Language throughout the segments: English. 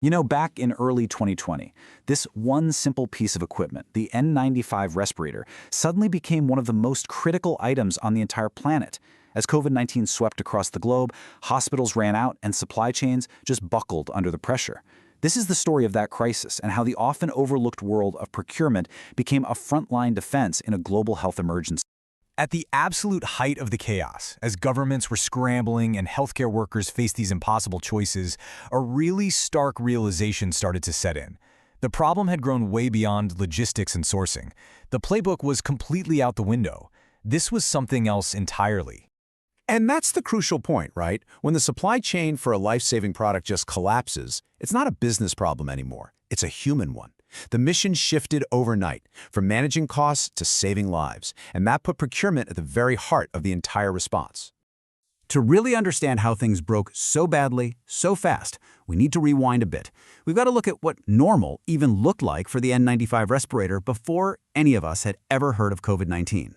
Back in early 2020, this one simple piece of equipment, the N95 respirator, suddenly became one of the most critical items on the entire planet. As COVID-19 swept across the globe, hospitals ran out and supply chains just buckled under the pressure. This is the story of that crisis and how the often overlooked world of procurement became a frontline defense in a global health emergency. At the absolute height of the chaos, as governments were scrambling and healthcare workers faced these impossible choices, a really stark realization started to set in. The problem had grown way beyond logistics and sourcing. The playbook was completely out the window. This was something else entirely. And that's the crucial point, right? When the supply chain for a life-saving product just collapses, it's not a business problem anymore. It's a human one. The mission shifted overnight, from managing costs to saving lives, and that put procurement at the very heart of the entire response. To really understand how things broke so badly, so fast, we need to rewind a bit. We've got to look at what normal even looked like for the N95 respirator before any of us had ever heard of COVID-19.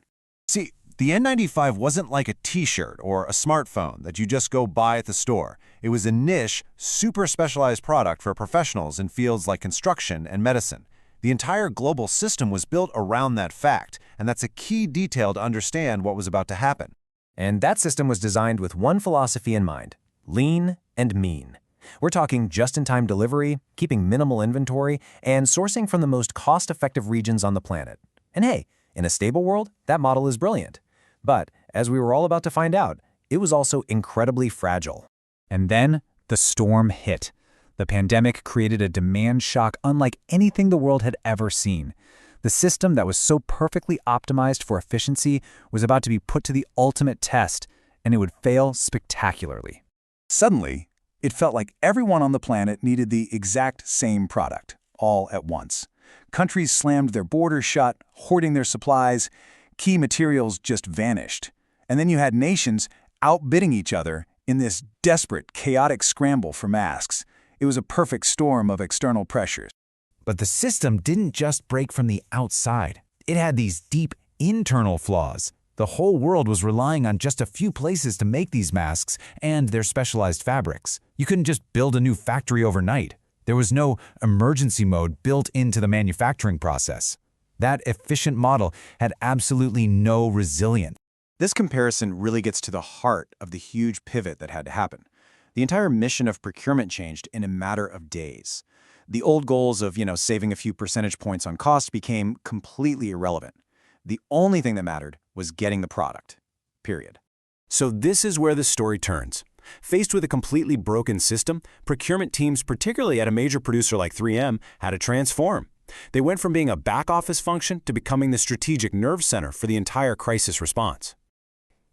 See, the N95 wasn't like a t-shirt or a smartphone that you just go buy at the store. It was a niche, super specialized product for professionals in fields like construction and medicine. The entire global system was built around that fact, and that's a key detail to understand what was about to happen. And that system was designed with one philosophy in mind: lean and mean. We're talking just-in-time delivery, keeping minimal inventory, and sourcing from the most cost-effective regions on the planet. And hey, in a stable world, that model is brilliant. But, as we were all about to find out, it was also incredibly fragile. And then, the storm hit. The pandemic created a demand shock unlike anything the world had ever seen. The system that was so perfectly optimized for efficiency was about to be put to the ultimate test, and it would fail spectacularly. Suddenly, it felt like everyone on the planet needed the exact same product, all at once. Countries slammed their borders shut, hoarding their supplies. Key materials just vanished. And then you had nations outbidding each other in this desperate, chaotic scramble for masks. It was a perfect storm of external pressures. But the system didn't just break from the outside. It had these deep internal flaws. The whole world was relying on just a few places to make these masks and their specialized fabrics. You couldn't just build a new factory overnight. There was no emergency mode built into the manufacturing process. That efficient model had absolutely no resilience. This comparison really gets to the heart of the huge pivot that had to happen. The entire mission of procurement changed in a matter of days. The old goals of, saving a few percentage points on cost became completely irrelevant. The only thing that mattered was getting the product. Period. So this is where the story turns. Faced with a completely broken system, procurement teams, particularly at a major producer like 3M, had to transform. They went from being a back-office function to becoming the strategic nerve center for the entire crisis response.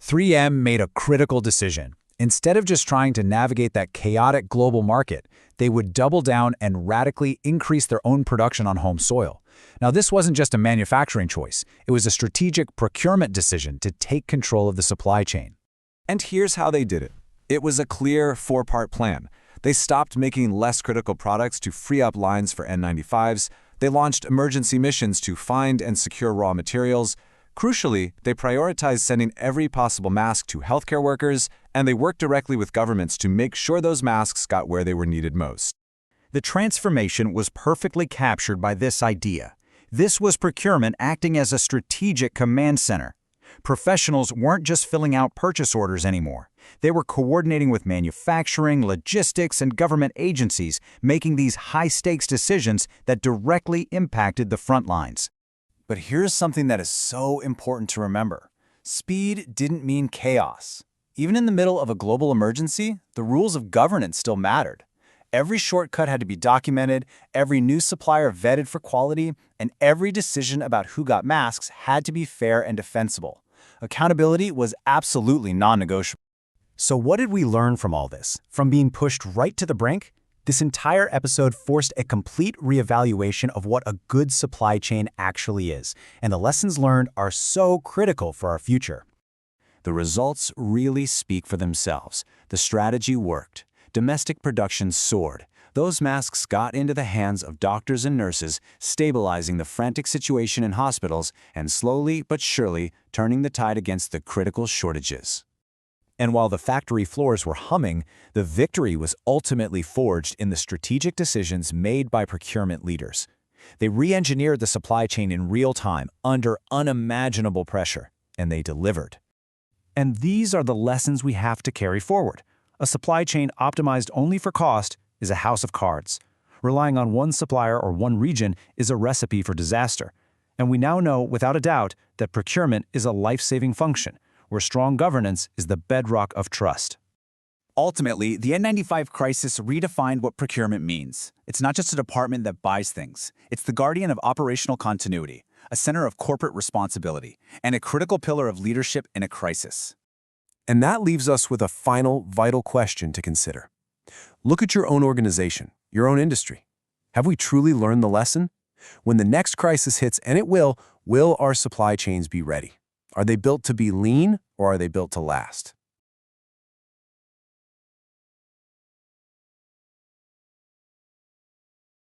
3M made a critical decision. Instead of just trying to navigate that chaotic global market, they would double down and radically increase their own production on home soil. Now, this wasn't just a manufacturing choice. It was a strategic procurement decision to take control of the supply chain. And here's how they did it. It was a clear four-part plan. They stopped making less critical products to free up lines for N95s. They launched emergency missions to find and secure raw materials. Crucially, they prioritized sending every possible mask to healthcare workers, and they worked directly with governments to make sure those masks got where they were needed most. The transformation was perfectly captured by this idea. This was procurement acting as a strategic command center. Professionals weren't just filling out purchase orders anymore. They were coordinating with manufacturing, logistics, and government agencies, making these high-stakes decisions that directly impacted the front lines. But here's something that is so important to remember. Speed didn't mean chaos. Even in the middle of a global emergency, the rules of governance still mattered. Every shortcut had to be documented, every new supplier vetted for quality, and every decision about who got masks had to be fair and defensible. Accountability was absolutely non-negotiable. So what did we learn from all this? From being pushed right to the brink? This entire episode forced a complete reevaluation of what a good supply chain actually is, and the lessons learned are so critical for our future. The results really speak for themselves. The strategy worked. Domestic production soared. Those masks got into the hands of doctors and nurses, stabilizing the frantic situation in hospitals and slowly but surely turning the tide against the critical shortages. And while the factory floors were humming, the victory was ultimately forged in the strategic decisions made by procurement leaders. They re-engineered the supply chain in real time, under unimaginable pressure, and they delivered. And these are the lessons we have to carry forward. A supply chain optimized only for cost is a house of cards. Relying on one supplier or one region is a recipe for disaster. And we now know, without a doubt, that procurement is a life-saving function, where strong governance is the bedrock of trust. Ultimately, the N95 crisis redefined what procurement means. It's not just a department that buys things. It's the guardian of operational continuity, a center of corporate responsibility, and a critical pillar of leadership in a crisis. And that leaves us with a final, vital question to consider. Look at your own organization, your own industry. Have we truly learned the lesson? When the next crisis hits, and it will our supply chains be ready? Are they built to be lean, or are they built to last?